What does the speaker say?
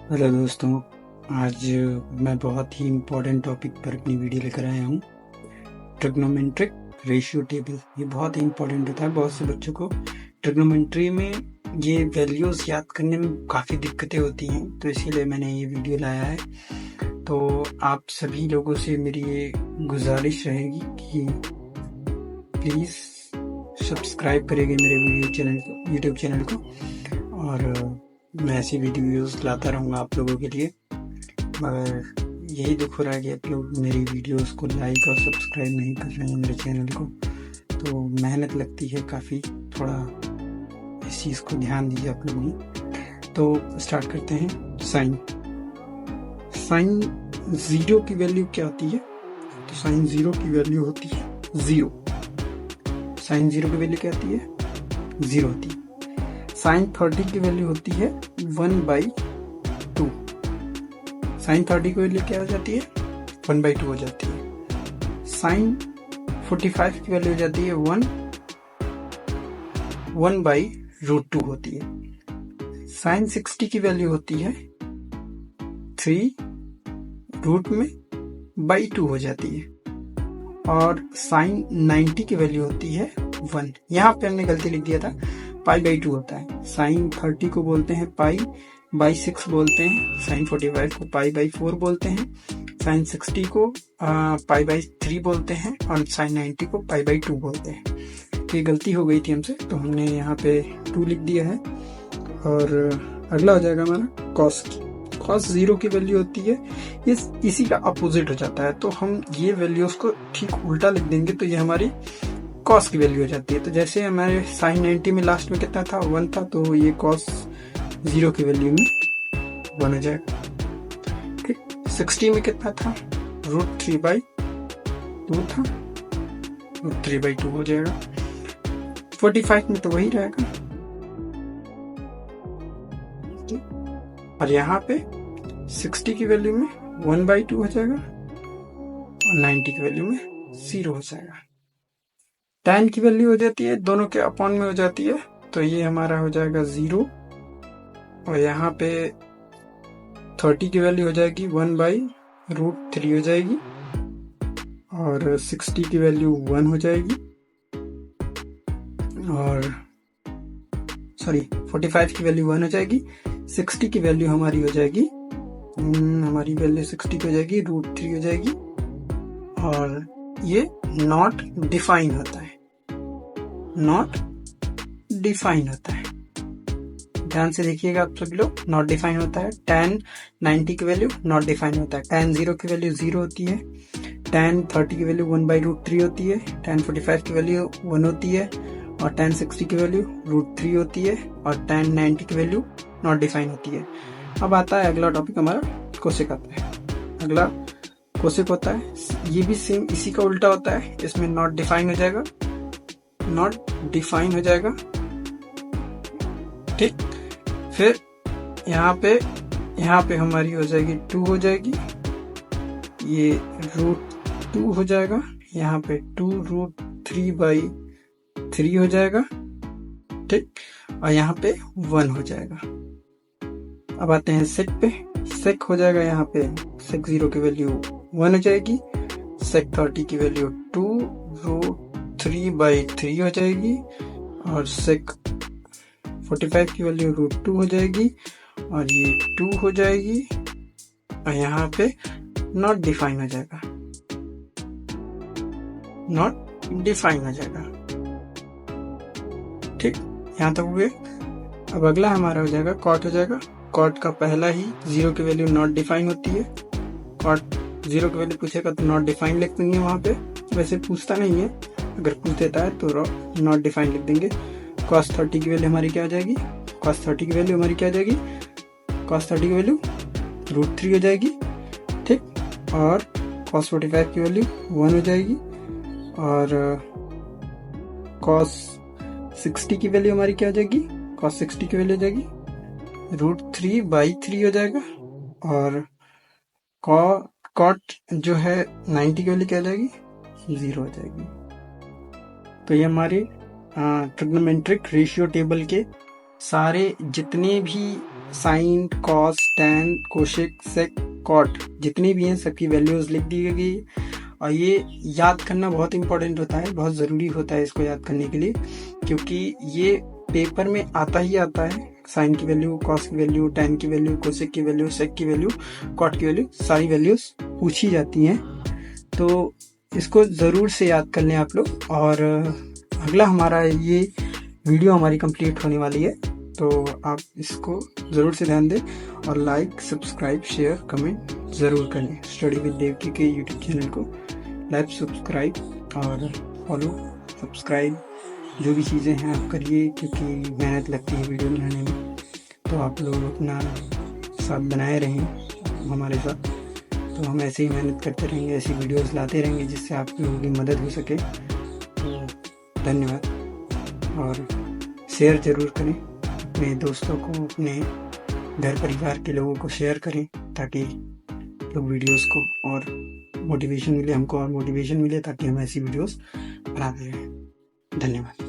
Hello दोस्तों, आज मैं बहुत ही इम्पोर्टेंट टॉपिक पर अपनी वीडियो लेकर आया हूँ। ट्रिग्नोमेट्रिक रेशियो टेबल ये बहुत ही इम्पोर्टेंट होता है। बहुत से बच्चों को ट्रिग्नोमेट्री में ये वैल्यूज़ याद करने में काफ़ी दिक्कतें होती हैं, तो इसीलिए मैंने ये वीडियो लाया है। तो आप सभी लोगों से मेरी ये गुजारिश रहेगी कि प्लीज़ सब्सक्राइब करेंगे मेरे यूट्यूब चैनल को, और मैं ऐसी वीडियोज़ लाता रहूँगा आप लोगों के लिए। मगर यही दुख हो रहा है कि आप लोग मेरी वीडियोस को लाइक और सब्सक्राइब नहीं कर रहे हैं मेरे चैनल को। तो मेहनत लगती है काफ़ी, थोड़ा इस चीज़ को ध्यान दीजिए आप लोग भी। तो स्टार्ट करते हैं। साइन ज़ीरो की वैल्यू क्या होती है? तो साइन ज़ीरो की वैल्यू होती है ज़ीरो। साइन ज़ीरो की वैल्यू क्या होती है? ज़ीरो होती है। साइन 30 की वैल्यू होती है 1/2। साइन 30 की वैल्यू क्या हो जाती है? 1/2 हो जाती है। साइन 45 की वैल्यू हो जाती है 1/√2 होती है। साइन 60 की वैल्यू होती है 3√2 हो जाती है। और साइन 90 की वैल्यू होती है 1। यहाँ पे हमने गलती लिख दिया था, π/2 होता है। साइन 30 को बोलते हैं π/6 बोलते हैं। साइन 45 को π/4 बोलते हैं। साइन 60 को π/3 बोलते हैं। और साइन 90 को π/2 बोलते हैं। तो ये गलती हो गई थी हमसे, तो हमने यहाँ पे 2 लिख दिया है। और अगला हो जाएगा हमारा कॉस की। कॉस 0 की वैल्यू होती है, इसी का अपोजिट हो जाता है। तो हम ये वैल्यूज को ठीक उल्टा लिख देंगे, तो ये हमारी कॉस की वैल्यू हो जाती है। तो जैसे हमारे साइन 90 में लास्ट में कितना था? 1 था, तो ये कॉस 0 की वैल्यू में 1 हो जाएगा। ठीक। 60 में कितना था? √3/2 था, √3/2 हो जाएगा। 45 में तो वही रहेगा। और यहाँ पे 60 की वैल्यू में 1/2 हो जाएगा, और 90 की वैल्यू में 0 हो जाएगा। tan की वैल्यू हो जाती है, दोनों के अपॉन में हो जाती है, तो ये हमारा हो जाएगा 0। और यहाँ पे 30 की वैल्यू हो जाएगी 1/√3 हो जाएगी। और 60 की वैल्यू 1 हो जाएगी। और 45 की वैल्यू 1 हो जाएगी। 60 की वैल्यू हमारी हो जाएगी, हमारी वैल्यू 60 की हो जाएगी √3 हो जाएगी। और ये नॉट डिफाइन होता है, नॉट डिफाइन होता है। ध्यान से देखिएगा आप सभी लोग, नॉट डिफाइन होता है। tan 90 की वैल्यू नॉट डिफाइन होता है। tan 0 की वैल्यू 0 होती है। tan 30 की वैल्यू 1/√3 होती है। tan 45 की वैल्यू 1 होती है। और tan 60 की वैल्यू √3 होती है। और tan 90 की वैल्यू नॉट डिफाइन होती है। अब आता है अगला टॉपिक हमारा, कोसेक आता है। अगला कोसेक होता है, ये भी सेम इसी का उल्टा होता है। इसमें नॉट डिफाइन हो जाएगा, नॉट डिफाइन हो जाएगा। ठीक। फिर यहाँ पे हमारी हो जाएगी 2 हो जाएगी, ये √2 हो जाएगा। यहाँ पे 2√3/3 हो जाएगा। ठीक। और यहाँ पे 1 हो जाएगा। अब आते हैं सेक पे। सेक हो जाएगा, यहाँ पे सेक 0 की वैल्यू 1 हो जाएगी। सेक 30 की वैल्यू 2√3/3 हो जाएगी। और सेक 45 की वैल्यू √2 हो जाएगी। और ये 2 हो जाएगी। और यहाँ पे नॉट डिफाइन हो जाएगा, नॉट डिफाइन हो जाएगा। ठीक, यहाँ तक हुए। अब अगला हमारा हो जाएगा कॉट हो जाएगा। कॉट का पहला ही 0 की वैल्यू नॉट डिफाइन होती है। कॉट 0 की वैल्यू पूछेगा तो नॉट डिफाइन लिख देंगे वहाँ पे। वैसे पूछता नहीं है, अगर पूछ देता है तो नॉट डिफाइन लिख देंगे। cos 30 की वैल्यू हमारी क्या हो जाएगी? cos 30 की वैल्यू हमारी क्या हो जाएगी? cos 30 की वैल्यू √3 हो जाएगी। ठीक। और cos 45 की वैल्यू 1 हो जाएगी। और cos 60 की वैल्यू हमारी क्या हो जाएगी? cos 60 की वैल्यू हो जाएगी √3/3 हो जाएगा। और cot जो है 90 की वैल्यू क्या हो जाएगी? 0 हो जाएगी। तो ये हमारे ट्रिग्नोमेट्रिक रेशियो टेबल के सारे जितने भी साइन, कॉस, टैन, कोशेक, सेक, कॉट जितनी भी हैं सबकी वैल्यूज लिख दी गई। और ये याद करना बहुत इंपॉर्टेंट होता है, बहुत ज़रूरी होता है इसको याद करने के लिए, क्योंकि ये पेपर में आता ही आता है। साइन की वैल्यू, कॉस की वैल्यू, टैन की वैल्यू, कोसेक की वैल्यू, सेक की वैल्यू, कॉट की वैल्यू, सारी वैल्यूज पूछी जाती हैं। तो इसको ज़रूर से याद कर लें आप लोग। और अगला हमारा ये वीडियो हमारी कंप्लीट होने वाली है, तो आप इसको ज़रूर से ध्यान दें और लाइक, सब्सक्राइब, शेयर, कमेंट ज़रूर करें। स्टडी विद देवकी के यूट्यूब चैनल को लाइक, सब्सक्राइब और फॉलो, सब्सक्राइब जो भी चीज़ें हैं आप करिए, क्योंकि मेहनत लगती है वीडियो बनाने में। तो आप लोग अपना साथ बनाए रहें हमारे साथ, तो हम ऐसे ही मेहनत करते रहेंगे, ऐसी वीडियोस लाते रहेंगे जिससे आप लोगों की मदद हो सके। तो धन्यवाद। और शेयर ज़रूर करें अपने दोस्तों को, अपने घर परिवार के लोगों को शेयर करें, ताकि लोग वीडियोस को और मोटिवेशन मिले, हमको और मोटिवेशन मिले, ताकि हम ऐसी वीडियोस बनाते रहें। धन्यवाद।